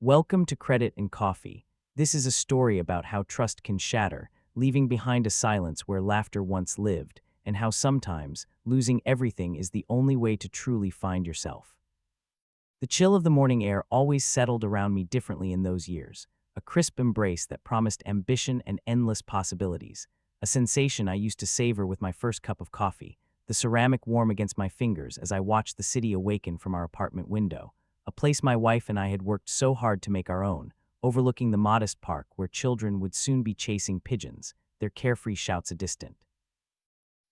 Welcome to Credit and Coffee. This is a story about how trust can shatter, leaving behind a silence where laughter once lived, and how sometimes losing everything is the only way to truly find yourself. The chill of the morning air always settled around me differently in those years, a crisp embrace that promised ambition and endless possibilities, a sensation I used to savor with my first cup of coffee, the ceramic warm against my fingers as I watched the city awaken from our apartment window, a place my wife and I had worked so hard to make our own, overlooking the modest park where children would soon be chasing pigeons, their carefree shouts a distant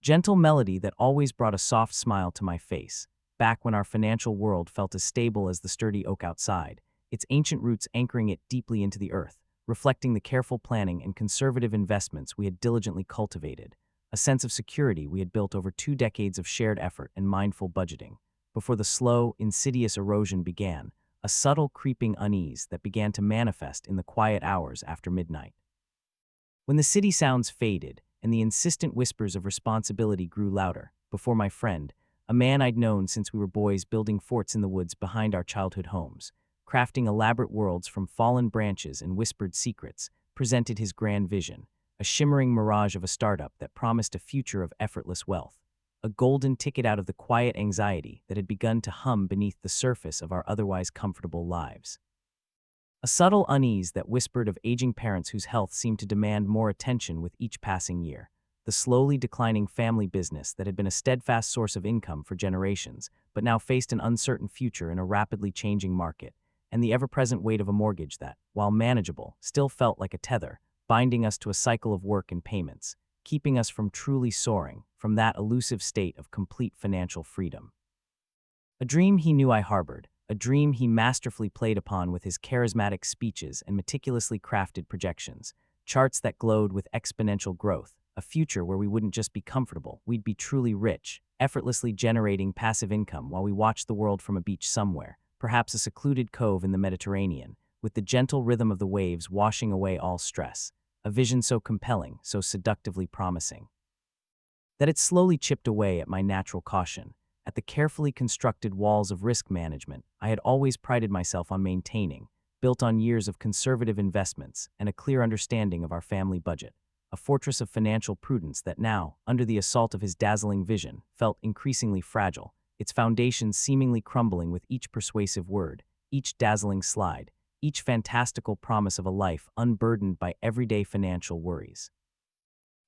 gentle melody that always brought a soft smile to my face, back when our financial world felt as stable as the sturdy oak outside, its ancient roots anchoring it deeply into the earth, reflecting the careful planning and conservative investments we had diligently cultivated, a sense of security we had built over 2 decades of shared effort and mindful budgeting, before the slow, insidious erosion began, a subtle creeping unease that began to manifest in the quiet hours after midnight. When the city sounds faded and the insistent whispers of responsibility grew louder, before my friend, a man I'd known since we were boys building forts in the woods behind our childhood homes, crafting elaborate worlds from fallen branches and whispered secrets, presented his grand vision, a shimmering mirage of a startup that promised a future of effortless wealth, a golden ticket out of the quiet anxiety that had begun to hum beneath the surface of our otherwise comfortable lives. A subtle unease that whispered of aging parents whose health seemed to demand more attention with each passing year, the slowly declining family business that had been a steadfast source of income for generations, but now faced an uncertain future in a rapidly changing market, and the ever-present weight of a mortgage that, while manageable, still felt like a tether, binding us to a cycle of work and payments, keeping us from truly soaring from that elusive state of complete financial freedom. A dream he knew I harbored, a dream he masterfully played upon with his charismatic speeches and meticulously crafted projections, charts that glowed with exponential growth, a future where we wouldn't just be comfortable, we'd be truly rich, effortlessly generating passive income while we watched the world from a beach somewhere, perhaps a secluded cove in the Mediterranean, with the gentle rhythm of the waves washing away all stress, a vision so compelling, so seductively promising, that it slowly chipped away at my natural caution, at the carefully constructed walls of risk management I had always prided myself on maintaining, built on years of conservative investments and a clear understanding of our family budget, a fortress of financial prudence that now, under the assault of his dazzling vision, felt increasingly fragile, its foundations seemingly crumbling with each persuasive word, each dazzling slide, each fantastical promise of a life unburdened by everyday financial worries.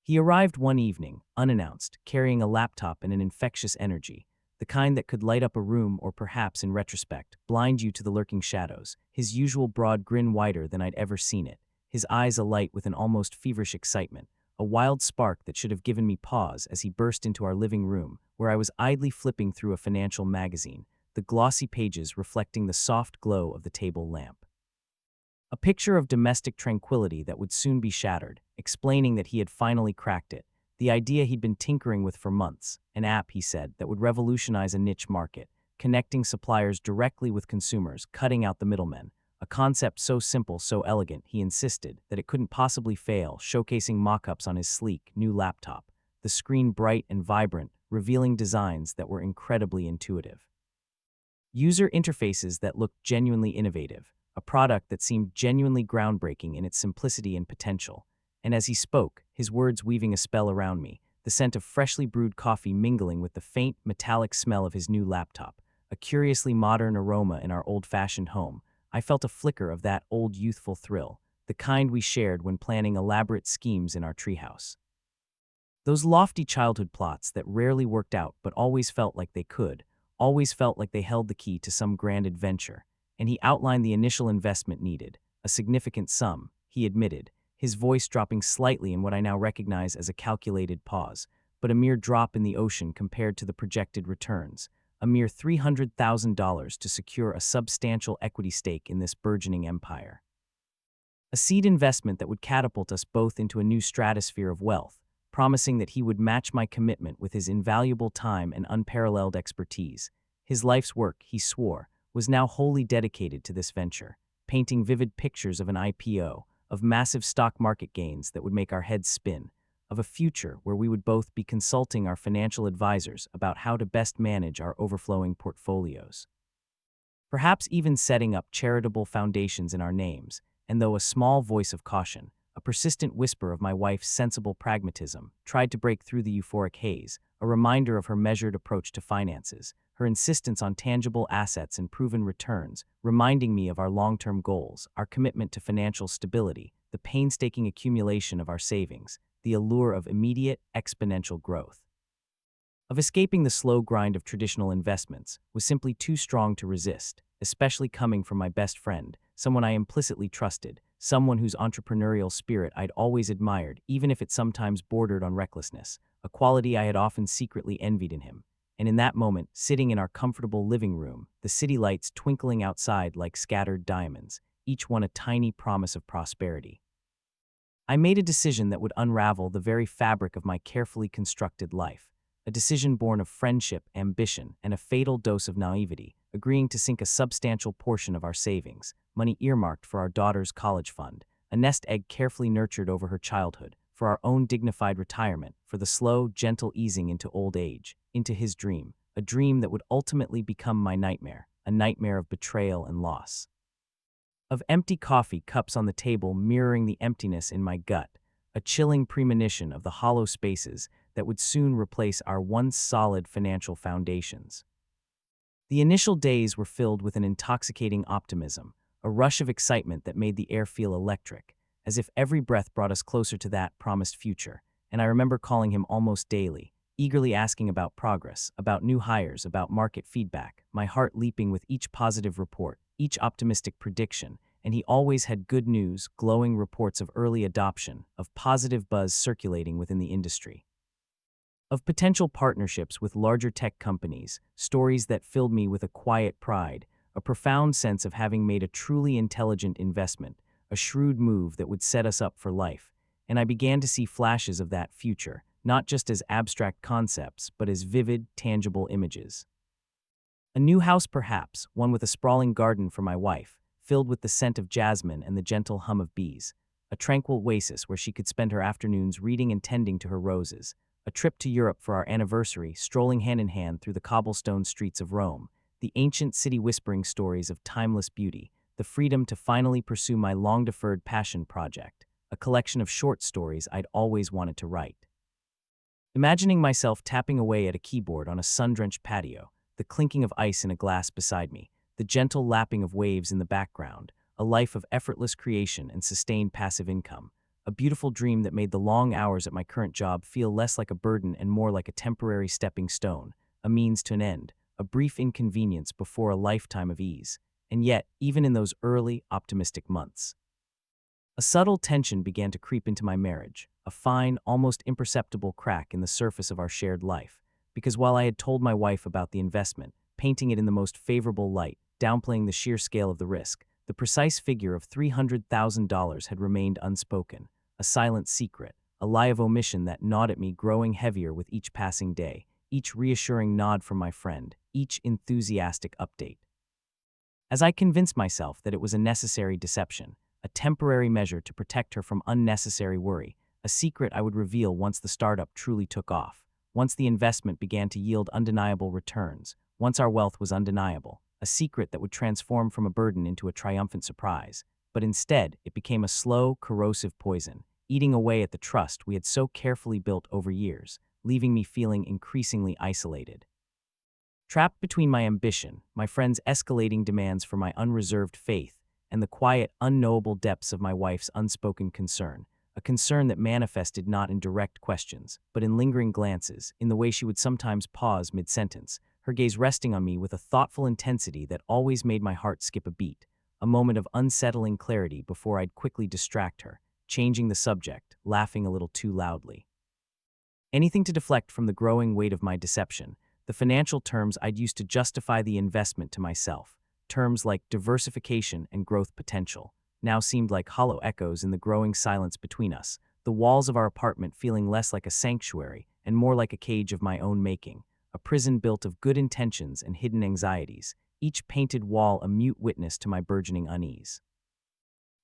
He arrived one evening, unannounced, carrying a laptop and an infectious energy, the kind that could light up a room or perhaps, in retrospect, blind you to the lurking shadows, his usual broad grin wider than I'd ever seen it, his eyes alight with an almost feverish excitement, a wild spark that should have given me pause as he burst into our living room, where I was idly flipping through a financial magazine, the glossy pages reflecting the soft glow of the table lamp. A picture of domestic tranquility that would soon be shattered, explaining that he had finally cracked it, the idea he'd been tinkering with for months, an app, he said, that would revolutionize a niche market, connecting suppliers directly with consumers, cutting out the middlemen, a concept so simple, so elegant, he insisted, that it couldn't possibly fail, showcasing mock-ups on his sleek, new laptop, the screen bright and vibrant, revealing designs that were incredibly intuitive. User interfaces that looked genuinely innovative, a product that seemed genuinely groundbreaking in its simplicity and potential. And as he spoke, his words weaving a spell around me, the scent of freshly brewed coffee mingling with the faint, metallic smell of his new laptop, a curiously modern aroma in our old-fashioned home, I felt a flicker of that old youthful thrill, the kind we shared when planning elaborate schemes in our treehouse. Those lofty childhood plots that rarely worked out but always felt like they could, always felt like they held the key to some grand adventure, and he outlined the initial investment needed, a significant sum, he admitted, his voice dropping slightly in what I now recognize as a calculated pause, but a mere drop in the ocean compared to the projected returns, a mere $300,000 to secure a substantial equity stake in this burgeoning empire. A seed investment that would catapult us both into a new stratosphere of wealth, promising that he would match my commitment with his invaluable time and unparalleled expertise. His life's work, he swore, was now wholly dedicated to this venture, painting vivid pictures of an IPO, of massive stock market gains that would make our heads spin, of a future where we would both be consulting our financial advisors about how to best manage our overflowing portfolios. perhaps even setting up charitable foundations in our names, and though a small voice of caution, a persistent whisper of my wife's sensible pragmatism, tried to break through the euphoric haze, a reminder of her measured approach to finances, her insistence on tangible assets and proven returns, reminding me of our long-term goals, our commitment to financial stability, the painstaking accumulation of our savings, the allure of immediate, exponential growth. Of escaping the slow grind of traditional investments was simply too strong to resist, especially coming from my best friend, someone I implicitly trusted, someone whose entrepreneurial spirit I'd always admired, even if it sometimes bordered on recklessness, a quality I had often secretly envied in him. And in that moment, sitting in our comfortable living room, the city lights twinkling outside like scattered diamonds, each one a tiny promise of prosperity, I made a decision that would unravel the very fabric of my carefully constructed life. A decision born of friendship, ambition, and a fatal dose of naivety, agreeing to sink a substantial portion of our savings, money earmarked for our daughter's college fund, a nest egg carefully nurtured over her childhood, for our own dignified retirement, for the slow, gentle easing into old age, into his dream, a dream that would ultimately become my nightmare, a nightmare of betrayal and loss. Of empty coffee cups on the table mirroring the emptiness in my gut, a chilling premonition of the hollow spaces that would soon replace our once solid financial foundations. The initial days were filled with an intoxicating optimism, a rush of excitement that made the air feel electric, as if every breath brought us closer to that promised future, and I remember calling him almost daily, eagerly asking about progress, about new hires, about market feedback, my heart leaping with each positive report, each optimistic prediction, and he always had good news, glowing reports of early adoption, of positive buzz circulating within the industry. Of potential partnerships with larger tech companies, stories that filled me with a quiet pride, a profound sense of having made a truly intelligent investment, a shrewd move that would set us up for life, and I began to see flashes of that future, not just as abstract concepts, but as vivid, tangible images. A new house perhaps, one with a sprawling garden for my wife, filled with the scent of jasmine and the gentle hum of bees, a tranquil oasis where she could spend her afternoons reading and tending to her roses, a trip to Europe for our anniversary, strolling hand in hand through the cobblestone streets of Rome, the ancient city whispering stories of timeless beauty, the freedom to finally pursue my long-deferred passion project, a collection of short stories I'd always wanted to write. Imagining myself tapping away at a keyboard on a sun-drenched patio, the clinking of ice in a glass beside me, the gentle lapping of waves in the background, a life of effortless creation and sustained passive income, a beautiful dream that made the long hours at my current job feel less like a burden and more like a temporary stepping stone, a means to an end, a brief inconvenience before a lifetime of ease. And yet, even in those early, optimistic months, a subtle tension began to creep into my marriage, a fine, almost imperceptible crack in the surface of our shared life, because while I had told my wife about the investment, painting it in the most favorable light, downplaying the sheer scale of the risk, the precise figure of $300,000 had remained unspoken, a silent secret, a lie of omission that gnawed at me, growing heavier with each passing day, each reassuring nod from my friend, each enthusiastic update. As I convinced myself that it was a necessary deception, a temporary measure to protect her from unnecessary worry, a secret I would reveal once the startup truly took off, once the investment began to yield undeniable returns, once our wealth was undeniable, a secret that would transform from a burden into a triumphant surprise. But instead, it became a slow, corrosive poison, eating away at the trust we had so carefully built over years, leaving me feeling increasingly isolated. Trapped between my ambition, my friend's escalating demands for my unreserved faith, and the quiet, unknowable depths of my wife's unspoken concern, a concern that manifested not in direct questions, but in lingering glances, in the way she would sometimes pause mid-sentence, her gaze resting on me with a thoughtful intensity that always made my heart skip a beat, a moment of unsettling clarity before I'd quickly distract her, changing the subject, laughing a little too loudly. Anything to deflect from the growing weight of my deception, the financial terms I'd used to justify the investment to myself, terms like diversification and growth potential, now seemed like hollow echoes in the growing silence between us, the walls of our apartment feeling less like a sanctuary and more like a cage of my own making, a prison built of good intentions and hidden anxieties, each painted wall a mute witness to my burgeoning unease.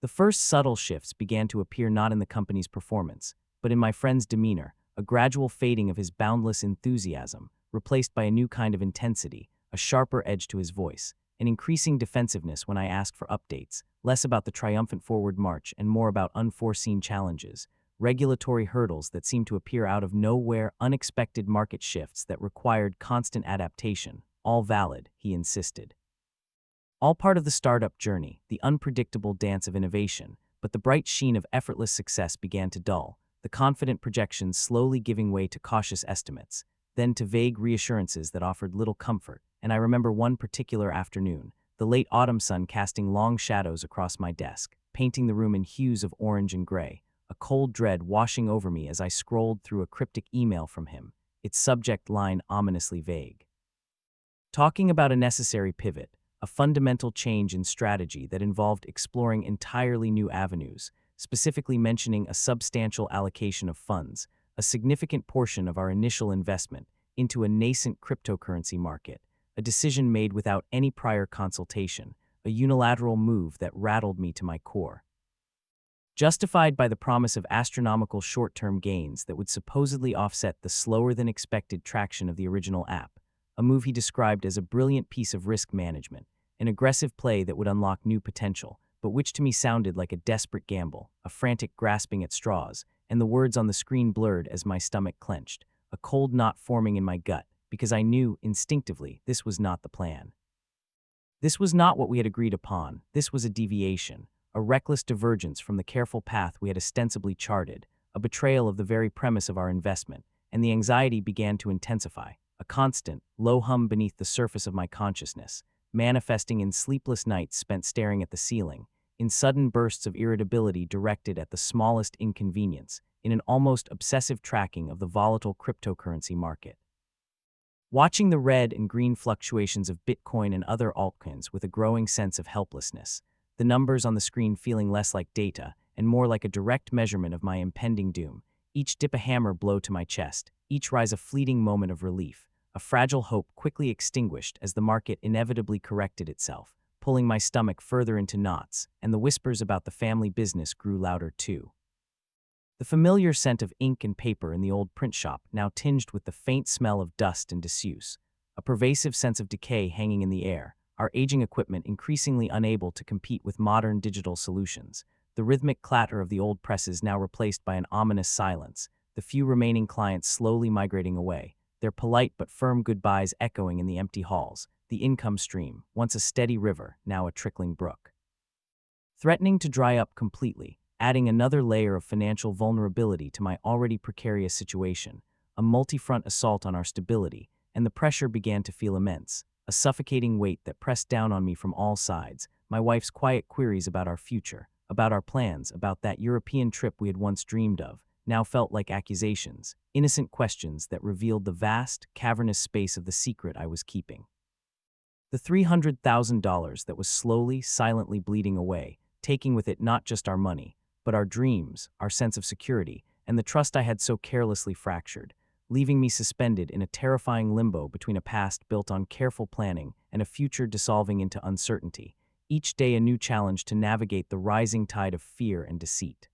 The first subtle shifts began to appear not in the company's performance, but in my friend's demeanor, a gradual fading of his boundless enthusiasm, replaced by a new kind of intensity, a sharper edge to his voice, an increasing defensiveness when I asked for updates, less about the triumphant forward march and more about unforeseen challenges, regulatory hurdles that seemed to appear out of nowhere, unexpected market shifts that required constant adaptation, all valid, he insisted. All part of the startup journey, the unpredictable dance of innovation, but the bright sheen of effortless success began to dull, the confident projections slowly giving way to cautious estimates, then to vague reassurances that offered little comfort, and I remember one particular afternoon, the late autumn sun casting long shadows across my desk, painting the room in hues of orange and gray, a cold dread washing over me as I scrolled through a cryptic email from him, its subject line ominously vague. Talking about a necessary pivot, a fundamental change in strategy that involved exploring entirely new avenues, specifically mentioning a substantial allocation of funds, a significant portion of our initial investment, into a nascent cryptocurrency market, a decision made without any prior consultation, a unilateral move that rattled me to my core. Justified by the promise of astronomical short-term gains that would supposedly offset the slower-than-expected traction of the original app, a move he described as a brilliant piece of risk management, an aggressive play that would unlock new potential, but which to me sounded like a desperate gamble, a frantic grasping at straws, and the words on the screen blurred as my stomach clenched, a cold knot forming in my gut, because I knew, instinctively, this was not the plan. This was not what we had agreed upon. This was a deviation, a reckless divergence from the careful path we had ostensibly charted, a betrayal of the very premise of our investment, and the anxiety began to intensify, a constant, low hum beneath the surface of my consciousness, manifesting in sleepless nights spent staring at the ceiling, in sudden bursts of irritability directed at the smallest inconvenience, in an almost obsessive tracking of the volatile cryptocurrency market. Watching the red and green fluctuations of Bitcoin and other altcoins with a growing sense of helplessness, the numbers on the screen feeling less like data and more like a direct measurement of my impending doom, each dip a hammer blow to my chest, each rise a fleeting moment of relief, a fragile hope quickly extinguished as the market inevitably corrected itself, pulling my stomach further into knots, and the whispers about the family business grew louder too. The familiar scent of ink and paper in the old print shop now tinged with the faint smell of dust and disuse, a pervasive sense of decay hanging in the air, our aging equipment increasingly unable to compete with modern digital solutions, the rhythmic clatter of the old presses now replaced by an ominous silence, the few remaining clients slowly migrating away, their polite but firm goodbyes echoing in the empty halls, the income stream, once a steady river, now a trickling brook, threatening to dry up completely, adding another layer of financial vulnerability to my already precarious situation, a multi-front assault on our stability, and the pressure began to feel immense, a suffocating weight that pressed down on me from all sides, my wife's quiet queries about our future, about our plans, about that European trip we had once dreamed of, now felt like accusations, innocent questions that revealed the vast, cavernous space of the secret I was keeping. The $300,000 that was slowly, silently bleeding away, taking with it not just our money, but our dreams, our sense of security, and the trust I had so carelessly fractured, leaving me suspended in a terrifying limbo between a past built on careful planning and a future dissolving into uncertainty, each day a new challenge to navigate the rising tide of fear and deceit.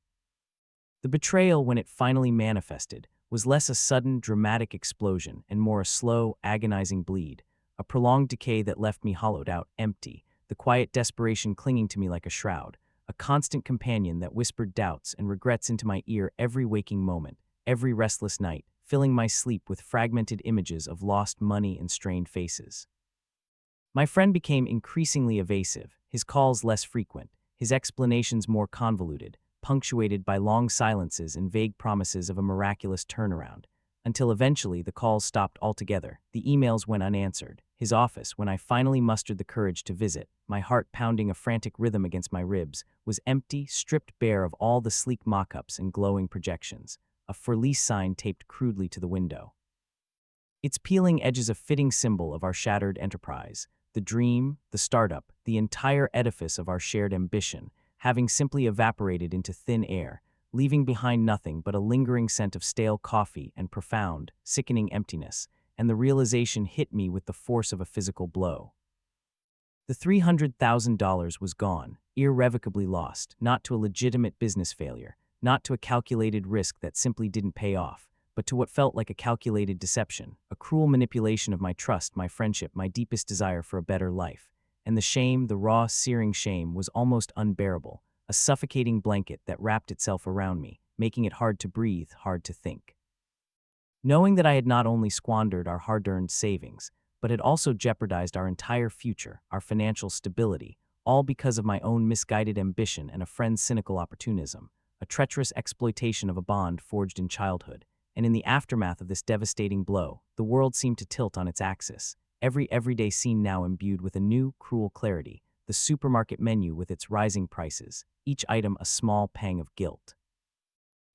The betrayal, when it finally manifested, was less a sudden, dramatic explosion and more a slow, agonizing bleed, a prolonged decay that left me hollowed out, empty, the quiet desperation clinging to me like a shroud, a constant companion that whispered doubts and regrets into my ear every waking moment, every restless night, filling my sleep with fragmented images of lost money and strained faces. My friend became increasingly evasive, his calls less frequent, his explanations more convoluted, punctuated by long silences and vague promises of a miraculous turnaround, until eventually the calls stopped altogether, the emails went unanswered, his office, when I finally mustered the courage to visit, my heart pounding a frantic rhythm against my ribs, was empty, stripped bare of all the sleek mock-ups and glowing projections, a for lease sign taped crudely to the window. Its peeling edges a fitting symbol of our shattered enterprise, the dream, the startup, the entire edifice of our shared ambition, having simply evaporated into thin air, leaving behind nothing but a lingering scent of stale coffee and profound, sickening emptiness, and the realization hit me with the force of a physical blow. The $300,000 was gone, irrevocably lost, not to a legitimate business failure, not to a calculated risk that simply didn't pay off, but to what felt like a calculated deception, a cruel manipulation of my trust, my friendship, my deepest desire for a better life. and the shame, the raw, searing shame, was almost unbearable, a suffocating blanket that wrapped itself around me, making it hard to breathe, hard to think. Knowing that I had not only squandered our hard-earned savings, but had also jeopardized our entire future, our financial stability, all because of my own misguided ambition and a friend's cynical opportunism, a treacherous exploitation of a bond forged in childhood. And in the aftermath of this devastating blow, the world seemed to tilt on its axis, every everyday scene now imbued with a new, cruel clarity, the supermarket menu with its rising prices, each item a small pang of guilt.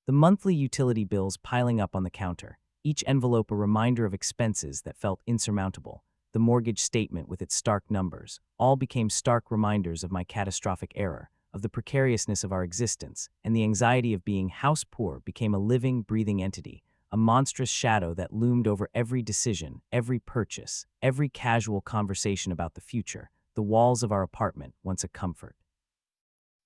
The monthly utility bills piling up on the counter, each envelope a reminder of expenses that felt insurmountable, the mortgage statement with its stark numbers, all became stark reminders of my catastrophic error, of the precariousness of our existence, and the anxiety of being house poor became a living, breathing entity, a monstrous shadow that loomed over every decision, every purchase, every casual conversation about the future. The walls of our apartment, once a comfort,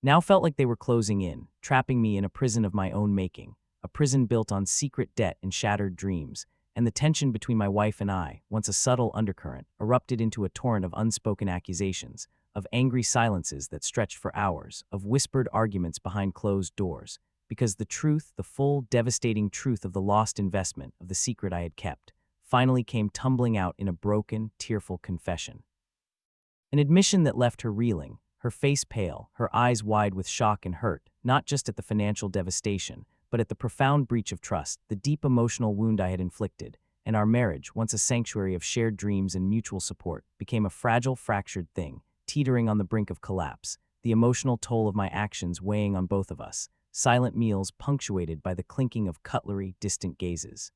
now felt like they were closing in, trapping me in a prison of my own making, a prison built on secret debt and shattered dreams, and the tension between my wife and I, once a subtle undercurrent, erupted into a torrent of unspoken accusations, of angry silences that stretched for hours, of whispered arguments behind closed doors, because the truth, the full, devastating truth of the lost investment, of the secret I had kept, finally came tumbling out in a broken, tearful confession. An admission that left her reeling, her face pale, her eyes wide with shock and hurt, not just at the financial devastation, but at the profound breach of trust, the deep emotional wound I had inflicted, and our marriage, once a sanctuary of shared dreams and mutual support, became a fragile, fractured thing, teetering on the brink of collapse, the emotional toll of my actions weighing on both of us, silent meals punctuated by the clinking of cutlery, distant gazes.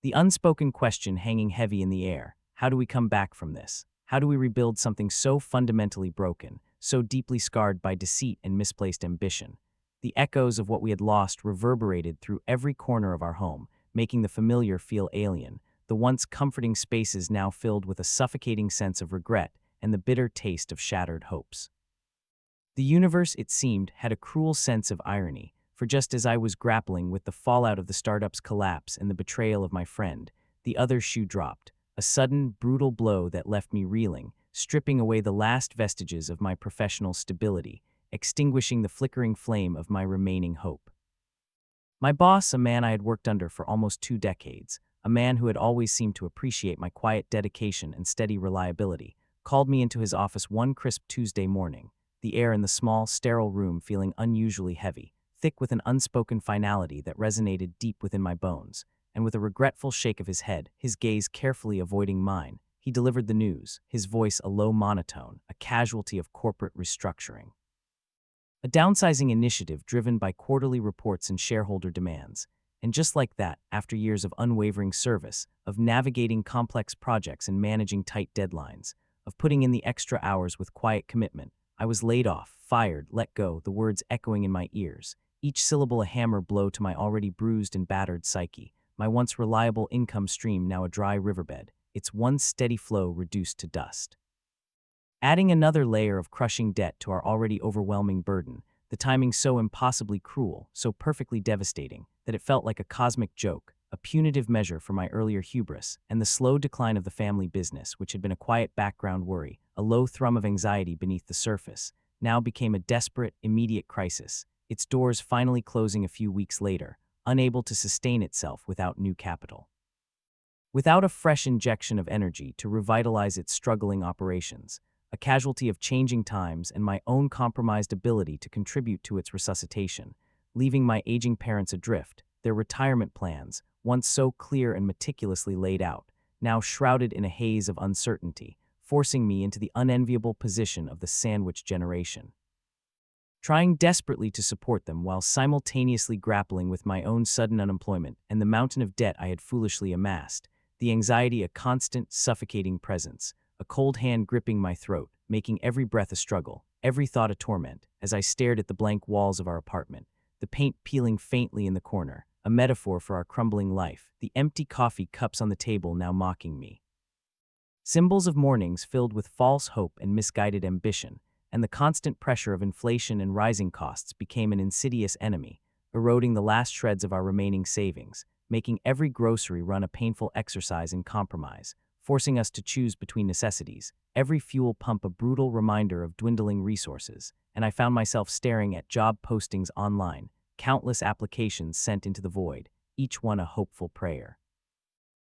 The unspoken question hanging heavy in the air: how do we come back from this? How do we rebuild something so fundamentally broken, so deeply scarred by deceit and misplaced ambition? The echoes of what we had lost reverberated through every corner of our home, making the familiar feel alien, the once comforting spaces now filled with a suffocating sense of regret and the bitter taste of shattered hopes. The universe, it seemed, had a cruel sense of irony, for just as I was grappling with the fallout of the startup's collapse and the betrayal of my friend, the other shoe dropped, a sudden, brutal blow that left me reeling, stripping away the last vestiges of my professional stability, extinguishing the flickering flame of my remaining hope. My boss, a man I had worked under for almost 2 decades, a man who had always seemed to appreciate my quiet dedication and steady reliability, called me into his office one crisp Tuesday morning, the air in the small, sterile room feeling unusually heavy, thick with an unspoken finality that resonated deep within my bones, and with a regretful shake of his head, his gaze carefully avoiding mine, he delivered the news, his voice a low monotone, a casualty of corporate restructuring. A downsizing initiative driven by quarterly reports and shareholder demands. And just like that, after years of unwavering service, of navigating complex projects and managing tight deadlines, of putting in the extra hours with quiet commitment, I was laid off, fired, let go, the words echoing in my ears, each syllable a hammer blow to my already bruised and battered psyche, my once reliable income stream now a dry riverbed, its once steady flow reduced to dust. Adding another layer of crushing debt to our already overwhelming burden, the timing so impossibly cruel, so perfectly devastating, that it felt like a cosmic joke, a punitive measure for my earlier hubris, and the slow decline of the family business, which had been a quiet background worry, a low thrum of anxiety beneath the surface, now became a desperate, immediate crisis, its doors finally closing a few weeks later, unable to sustain itself without new capital. Without a fresh injection of energy to revitalize its struggling operations, a casualty of changing times and my own compromised ability to contribute to its resuscitation, leaving my aging parents adrift, their retirement plans, once so clear and meticulously laid out, now shrouded in a haze of uncertainty, forcing me into the unenviable position of the sandwich generation. Trying desperately to support them while simultaneously grappling with my own sudden unemployment and the mountain of debt I had foolishly amassed, the anxiety a constant, suffocating presence, a cold hand gripping my throat, making every breath a struggle, every thought a torment, as I stared at the blank walls of our apartment, the paint peeling faintly in the corner, a metaphor for our crumbling life, the empty coffee cups on the table now mocking me. Symbols of mornings filled with false hope and misguided ambition, and the constant pressure of inflation and rising costs became an insidious enemy, eroding the last shreds of our remaining savings, making every grocery run a painful exercise in compromise, forcing us to choose between necessities, every fuel pump a brutal reminder of dwindling resources, and I found myself staring at job postings online, countless applications sent into the void, each one a hopeful prayer.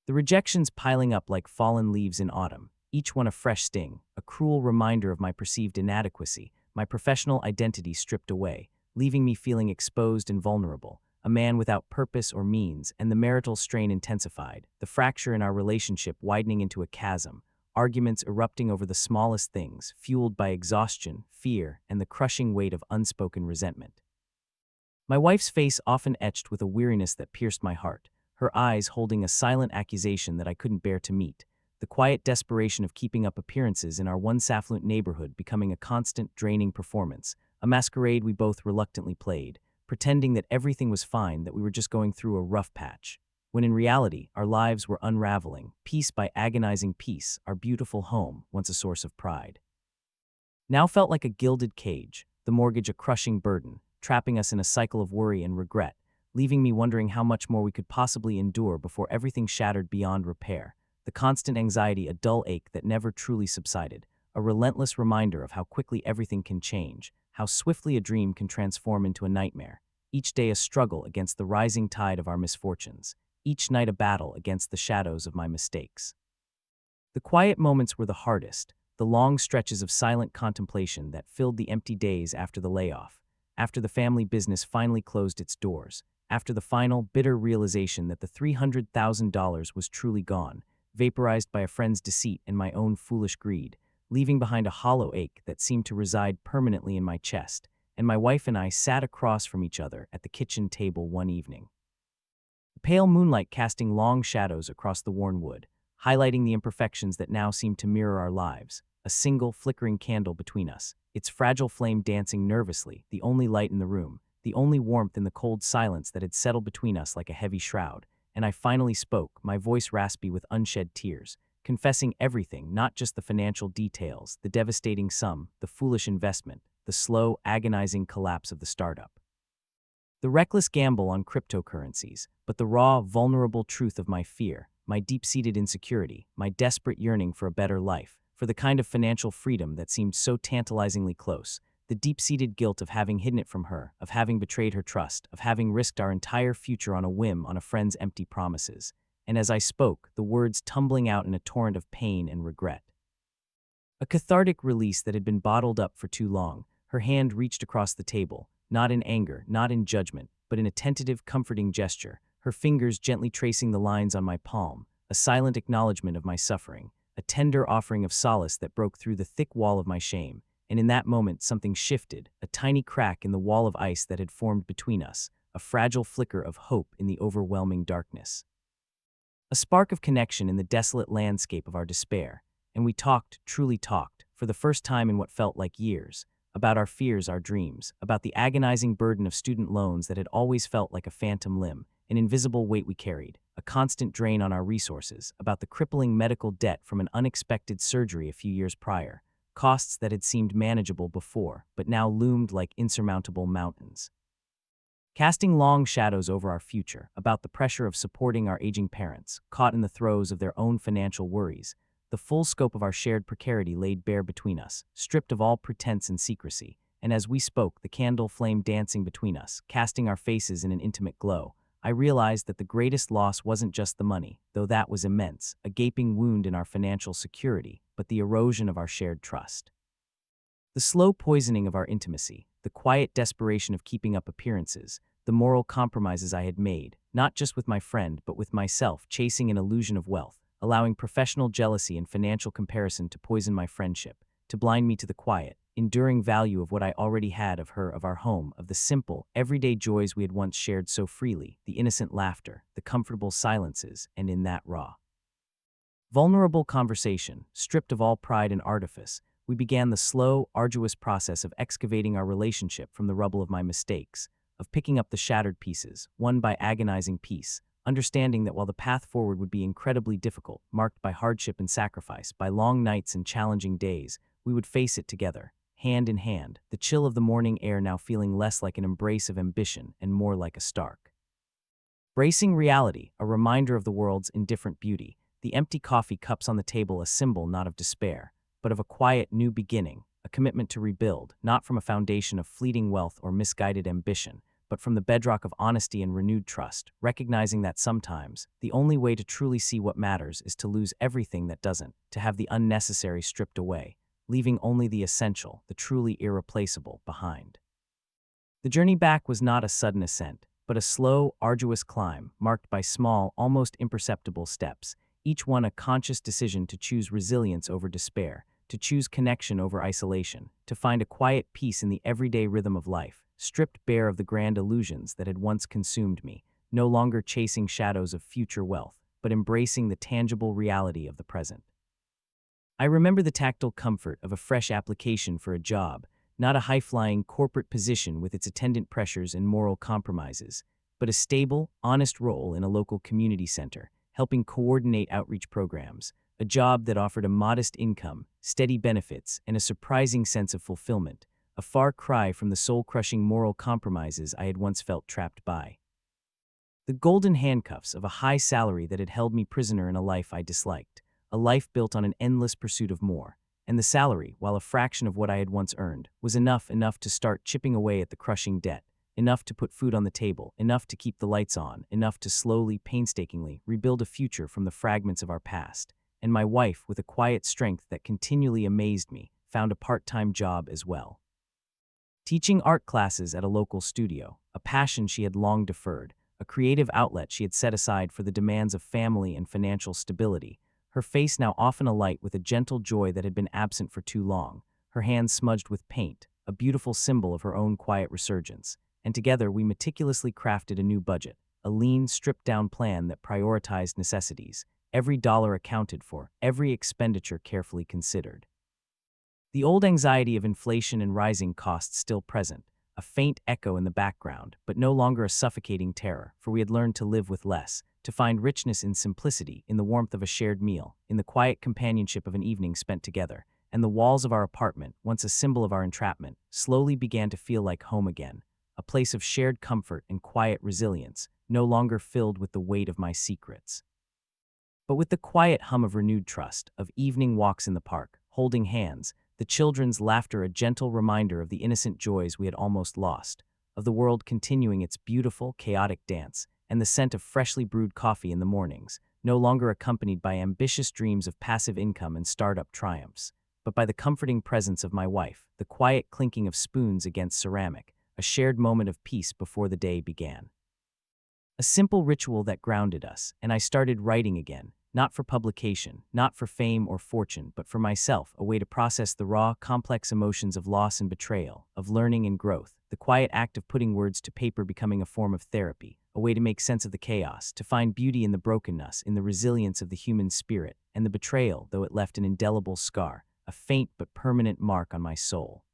The rejections piling up like fallen leaves in autumn, each one a fresh sting, a cruel reminder of my perceived inadequacy, my professional identity stripped away, leaving me feeling exposed and vulnerable, a man without purpose or means, and the marital strain intensified, the fracture in our relationship widening into a chasm, arguments erupting over the smallest things, fueled by exhaustion, fear, and the crushing weight of unspoken resentment. My wife's face often etched with a weariness that pierced my heart, her eyes holding a silent accusation that I couldn't bear to meet, the quiet desperation of keeping up appearances in our once affluent neighborhood becoming a constant, draining performance, a masquerade we both reluctantly played, pretending that everything was fine, that we were just going through a rough patch, when in reality, our lives were unraveling, piece by agonizing piece, our beautiful home, once a source of pride, now felt like a gilded cage, the mortgage a crushing burden, trapping us in a cycle of worry and regret, leaving me wondering how much more we could possibly endure before everything shattered beyond repair, the constant anxiety a dull ache that never truly subsided, a relentless reminder of how quickly everything can change, how swiftly a dream can transform into a nightmare, each day a struggle against the rising tide of our misfortunes, each night a battle against the shadows of my mistakes. The quiet moments were the hardest, the long stretches of silent contemplation that filled the empty days after the layoff, after the family business finally closed its doors, after the final, bitter realization that the $300,000 was truly gone, vaporized by a friend's deceit and my own foolish greed, leaving behind a hollow ache that seemed to reside permanently in my chest, and my wife and I sat across from each other at the kitchen table one evening. The pale moonlight casting long shadows across the worn wood, highlighting the imperfections that now seemed to mirror our lives, a single flickering candle between us, its fragile flame dancing nervously, the only light in the room, the only warmth in the cold silence that had settled between us like a heavy shroud, and I finally spoke, my voice raspy with unshed tears, confessing everything, not just the financial details, the devastating sum, the foolish investment, the slow, agonizing collapse of the startup. The reckless gamble on cryptocurrencies, but the raw, vulnerable truth of my fear, my deep-seated insecurity, my desperate yearning for a better life, for the kind of financial freedom that seemed so tantalizingly close, the deep-seated guilt of having hidden it from her, of having betrayed her trust, of having risked our entire future on a whim on a friend's empty promises. And as I spoke, the words tumbling out in a torrent of pain and regret. A cathartic release that had been bottled up for too long, her hand reached across the table, not in anger, not in judgment, but in a tentative, comforting gesture, her fingers gently tracing the lines on my palm, a silent acknowledgement of my suffering, a tender offering of solace that broke through the thick wall of my shame, and in that moment something shifted, a tiny crack in the wall of ice that had formed between us, a fragile flicker of hope in the overwhelming darkness. A spark of connection in the desolate landscape of our despair, and we talked, truly talked, for the first time in what felt like years, about our fears, our dreams, about the agonizing burden of student loans that had always felt like a phantom limb, an invisible weight we carried, a constant drain on our resources, about the crippling medical debt from an unexpected surgery a few years prior, costs that had seemed manageable before, but now loomed like insurmountable mountains. Casting long shadows over our future, about the pressure of supporting our aging parents, caught in the throes of their own financial worries, the full scope of our shared precarity laid bare between us, stripped of all pretense and secrecy, and as we spoke, the candle flame dancing between us, casting our faces in an intimate glow, I realized that the greatest loss wasn't just the money, though that was immense, a gaping wound in our financial security, but the erosion of our shared trust. The slow poisoning of our intimacy, the quiet desperation of keeping up appearances, the moral compromises I had made, not just with my friend but with myself, chasing an illusion of wealth, allowing professional jealousy and financial comparison to poison my friendship, to blind me to the quiet, enduring value of what I already had of her, of our home, of the simple, everyday joys we had once shared so freely, the innocent laughter, the comfortable silences, and in that raw, vulnerable conversation, stripped of all pride and artifice, we began the slow, arduous process of excavating our relationship from the rubble of my mistakes, of picking up the shattered pieces, one by agonizing piece, understanding that while the path forward would be incredibly difficult, marked by hardship and sacrifice, by long nights and challenging days, we would face it together, hand in hand, the chill of the morning air now feeling less like an embrace of ambition and more like a stark, bracing reality, a reminder of the world's indifferent beauty, the empty coffee cups on the table a symbol not of despair, but of a quiet new beginning, a commitment to rebuild, not from a foundation of fleeting wealth or misguided ambition, but from the bedrock of honesty and renewed trust, recognizing that sometimes the only way to truly see what matters is to lose everything that doesn't, to have the unnecessary stripped away, leaving only the essential, the truly irreplaceable, behind. The journey back was not a sudden ascent, but a slow, arduous climb marked by small, almost imperceptible steps, each one a conscious decision to choose resilience over despair, to choose connection over isolation, to find a quiet peace in the everyday rhythm of life, stripped bare of the grand illusions that had once consumed me, no longer chasing shadows of future wealth, but embracing the tangible reality of the present. I remember the tactile comfort of a fresh application for a job, not a high-flying corporate position with its attendant pressures and moral compromises, but a stable, honest role in a local community center, helping coordinate outreach programs, a job that offered a modest income, steady benefits, and a surprising sense of fulfillment, a far cry from the soul-crushing moral compromises I had once felt trapped by. The golden handcuffs of a high salary that had held me prisoner in a life I disliked, a life built on an endless pursuit of more, and the salary, while a fraction of what I had once earned, was enough to start chipping away at the crushing debt, enough to put food on the table, enough to keep the lights on, enough to slowly, painstakingly rebuild a future from the fragments of our past. And my wife, with a quiet strength that continually amazed me, found a part-time job as well. Teaching art classes at a local studio, a passion she had long deferred, a creative outlet she had set aside for the demands of family and financial stability, her face now often alight with a gentle joy that had been absent for too long, her hands smudged with paint, a beautiful symbol of her own quiet resurgence. And together we meticulously crafted a new budget, a lean, stripped-down plan that prioritized necessities, every dollar accounted for, every expenditure carefully considered. The old anxiety of inflation and rising costs still present, a faint echo in the background, but no longer a suffocating terror, for we had learned to live with less, to find richness in simplicity, in the warmth of a shared meal, in the quiet companionship of an evening spent together, and the walls of our apartment, once a symbol of our entrapment, slowly began to feel like home again, a place of shared comfort and quiet resilience, no longer filled with the weight of my secrets, but with the quiet hum of renewed trust, of evening walks in the park, holding hands, the children's laughter a gentle reminder of the innocent joys we had almost lost, of the world continuing its beautiful, chaotic dance, and the scent of freshly brewed coffee in the mornings, no longer accompanied by ambitious dreams of passive income and startup triumphs, but by the comforting presence of my wife, the quiet clinking of spoons against ceramic, a shared moment of peace before the day began. A simple ritual that grounded us, and I started writing again, not for publication, not for fame or fortune, but for myself, a way to process the raw, complex emotions of loss and betrayal, of learning and growth, the quiet act of putting words to paper becoming a form of therapy, a way to make sense of the chaos, to find beauty in the brokenness, in the resilience of the human spirit, and the betrayal, though it left an indelible scar, a faint but permanent mark on my soul,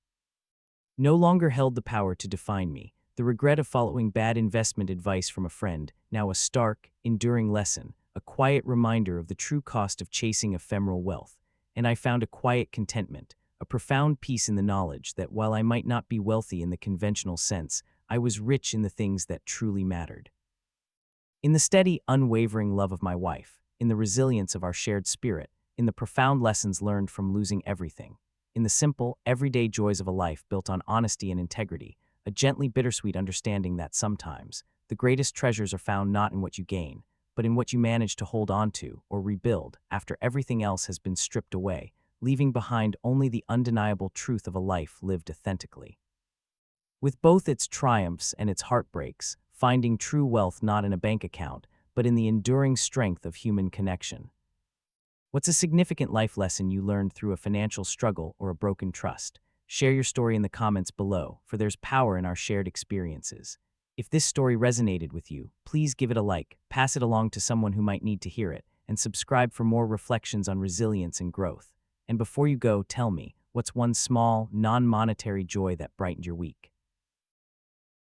no longer held the power to define me. The regret of following bad investment advice from a friend, now a stark, enduring lesson, a quiet reminder of the true cost of chasing ephemeral wealth, and I found a quiet contentment, a profound peace in the knowledge that while I might not be wealthy in the conventional sense, I was rich in the things that truly mattered. In the steady, unwavering love of my wife, in the resilience of our shared spirit, in the profound lessons learned from losing everything, in the simple, everyday joys of a life built on honesty and integrity, a gently bittersweet understanding that sometimes the greatest treasures are found not in what you gain, but in what you manage to hold on to or rebuild after everything else has been stripped away, leaving behind only the undeniable truth of a life lived authentically. With both its triumphs and its heartbreaks, finding true wealth not in a bank account, but in the enduring strength of human connection. What's a significant life lesson you learned through a financial struggle or a broken trust? Share your story in the comments below, for there's power in our shared experiences. If this story resonated with you, please give it a like, pass it along to someone who might need to hear it, and subscribe for more reflections on resilience and growth. And before you go, tell me, what's one small, non-monetary joy that brightened your week?